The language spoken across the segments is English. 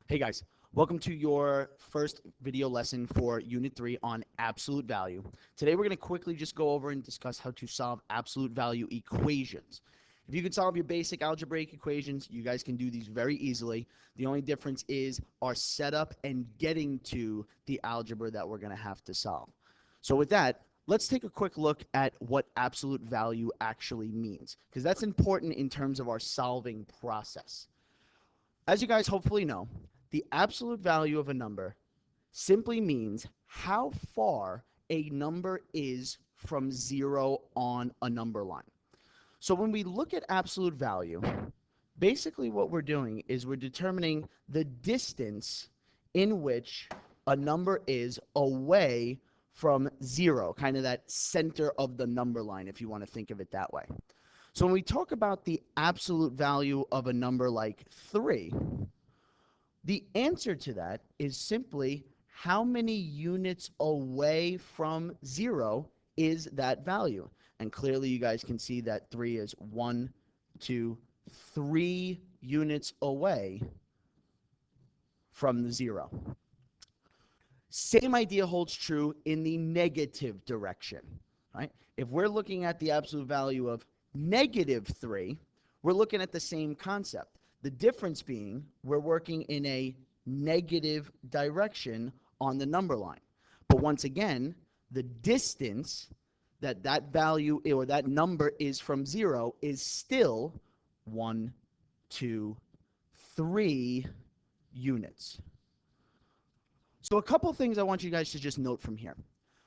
Hey guys, welcome to your first video lesson for Unit 3 on absolute value. Today we're going to quickly just go over and discuss how to solve absolute value equations. If you can solve your basic algebraic equations, you guys can do these very easily. The only difference is our setup and getting to the algebra that we're going to have to solve. So with that, let's take a quick look at what absolute value actually means, because that's important in terms of our solving process. As you guys hopefully know, the absolute value of a number simply means how far a number is from zero on a number line. So when we look at absolute value, basically what we're doing is we're determining the distance in which a number is away from zero, kind of that center of the number line, if you want to think of it that way. So when we talk about the absolute value of a number like 3, the answer to that is simply how many units away from 0 is that value. And clearly you guys can see that 3 is 1, 2, 3 units away from the 0. Same idea holds true in the negative direction, right? If we're looking at the absolute value of -3, we're looking at the same concept. The difference being we're working in a negative direction on the number line. But once again, the distance that value or that number is from 0 is still 1, 2, 3 units. So a couple things I want you guys to just note from here.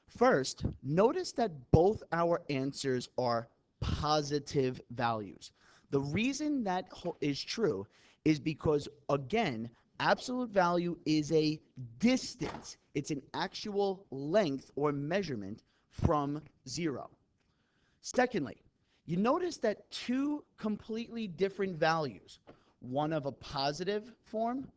First, notice that both our answers are positive values. The reason that is true is because, again, absolute value is a distance. It's an actual length or measurement from 0. Secondly, you notice that two completely different values, one of a positive form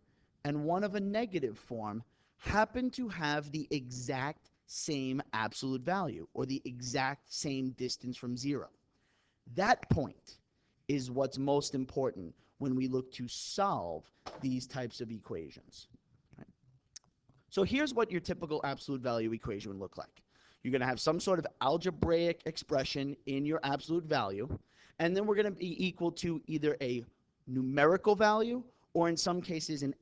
and one of a negative form, happen to have the exact same absolute value or the exact same distance from 0. That point is what's most important when we look to solve these types of equations. Right? So here's what your typical absolute value equation would look like. You're going to have some sort of algebraic expression in your absolute value, and then we're going to be equal to either a numerical value or in some cases an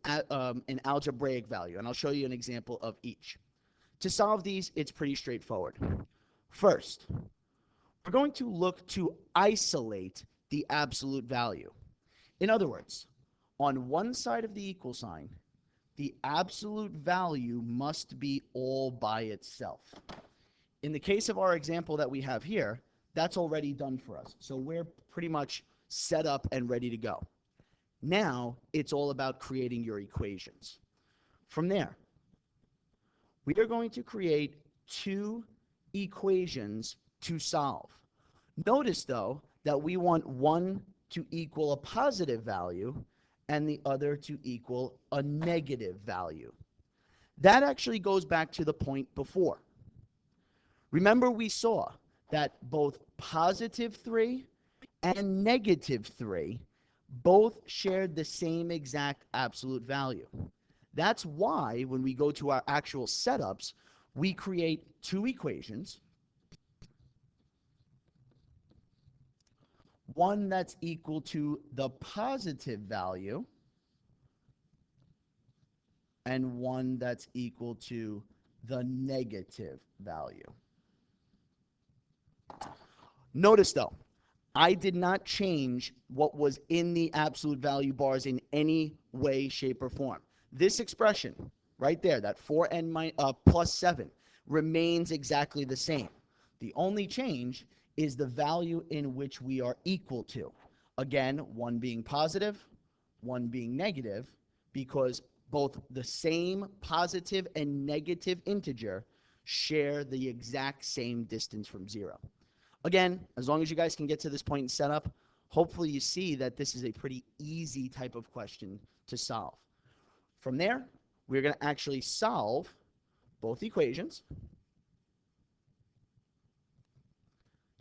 algebraic value. And I'll show you an example of each. To solve these, it's pretty straightforward. First, we're going to look to isolate the absolute value. In other words, on one side of the equal sign, the absolute value must be all by itself. In the case of our example that we have here, that's already done for us. So we're pretty much set up and ready to go. Now it's all about creating your equations. From there, we are going to create two equations to solve. Notice, though, that we want one to equal a positive value and the other to equal a negative value. That actually goes back to the point before. Remember, we saw that both positive 3 and negative 3 both shared the same exact absolute value. That's why when we go to our actual setups, we create two equations, one that's equal to the positive value and one that's equal to the negative value. Notice, though, I did not change what was in the absolute value bars in any way, shape, or form. This expression right there, that 4n plus 7, remains exactly the same. The only change is the value in which we are equal to. Again, one being positive, one being negative, because both the same positive and negative integer share the exact same distance from 0. Again, as long as you guys can get to this point in setup, hopefully you see that this is a pretty easy type of question to solve. From there, we're going to actually solve both equations.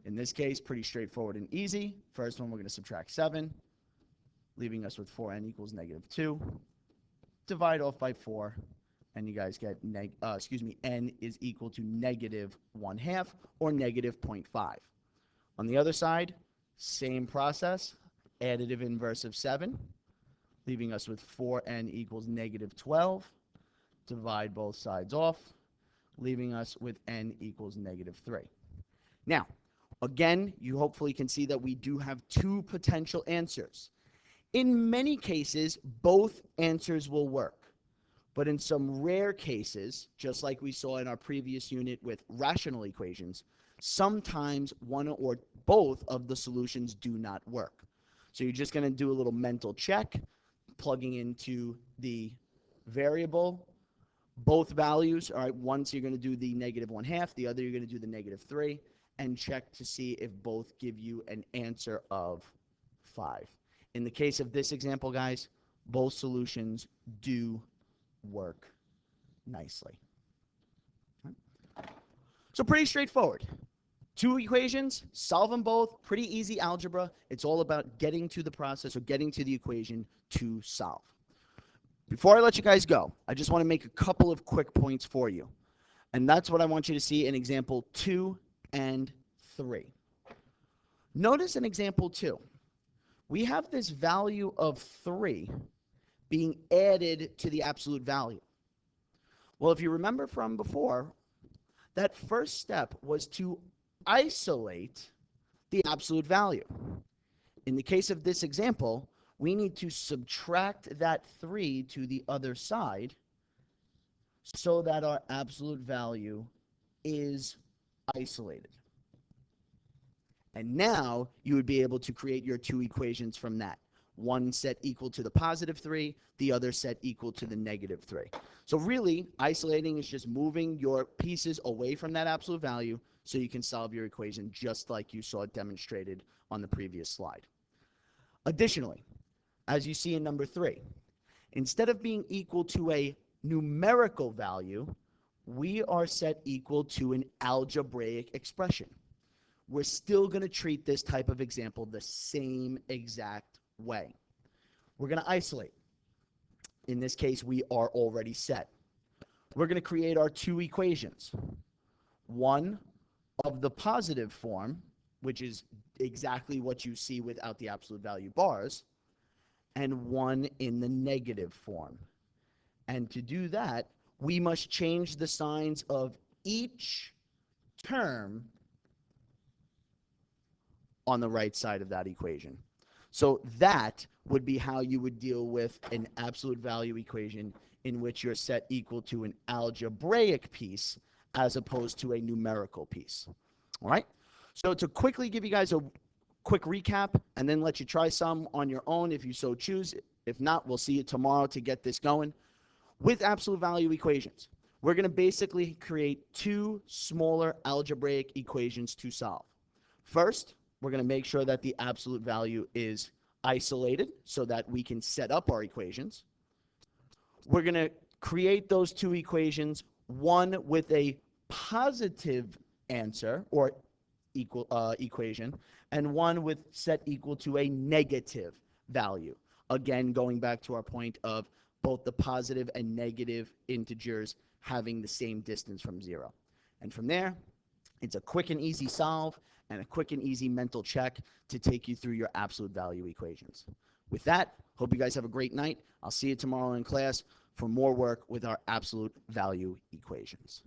In this case, pretty straightforward and easy. First one, we're going to subtract 7, leaving us with 4n equals -2. divide off by 4, and you guys get, n is equal to negative 1/2 or negative 0.5. On the other side, same process, additive inverse of 7, leaving us with 4n equals negative 12. Divide both sides off, leaving us with n equals negative 3. Now, again, you hopefully can see that we do have two potential answers. In many cases, both answers will work. But in some rare cases, just like we saw in our previous unit with rational equations, sometimes one or both of the solutions do not work. So you're just going to do a little mental check, plugging into the variable, both values. All right, once you're going to do the negative 1/2, the other you're going to do the negative 3, and check to see if both give you an answer of 5. In the case of this example, guys, both solutions do work nicely. So pretty straightforward. Two equations, solve them both, pretty easy algebra. It's all about getting to the process or getting to the equation to solve. Before I let you guys go, I just want to make a couple of quick points for you. And that's what I want you to see in example 2 and 3. Notice in example 2, we have this value of 3 being added to the absolute value. Well, if you remember from before, that first step was to isolate the absolute value. In the case of this example, we need to subtract that 3 to the other side so that our absolute value is isolated. And now you would be able to create your two equations from that. One set equal to the positive 3, the other set equal to the negative 3. So really, isolating is just moving your pieces away from that absolute value so you can solve your equation just like you saw it demonstrated on the previous slide. Additionally, as you see in number 3, instead of being equal to a numerical value, we are set equal to an algebraic expression. We're still going to treat this type of example the same exact way. We're going to isolate. In this case, we are already set. We're going to create our two equations. One of the positive form, which is exactly what you see without the absolute value bars, and one in the negative form. And to do that, we must change the signs of each term on the right side of that equation. So that would be how you would deal with an absolute value equation in which you're set equal to an algebraic piece as opposed to a numerical piece. All right? So to quickly give you guys a quick recap and then let you try some on your own if you so choose. If not, we'll see you tomorrow to get this going. With absolute value equations, we're going to basically create two smaller algebraic equations to solve. First, we're going to make sure that the absolute value is isolated so that we can set up our equations. We're going to create those two equations, one with a positive answer or equation, and one with set equal to a negative value. Again, going back to our point of both the positive and negative integers having the same distance from 0. And from there, it's a quick and easy solve and a quick and easy mental check to take you through your absolute value equations. With that, hope you guys have a great night. I'll see you tomorrow in class for more work with our absolute value equations.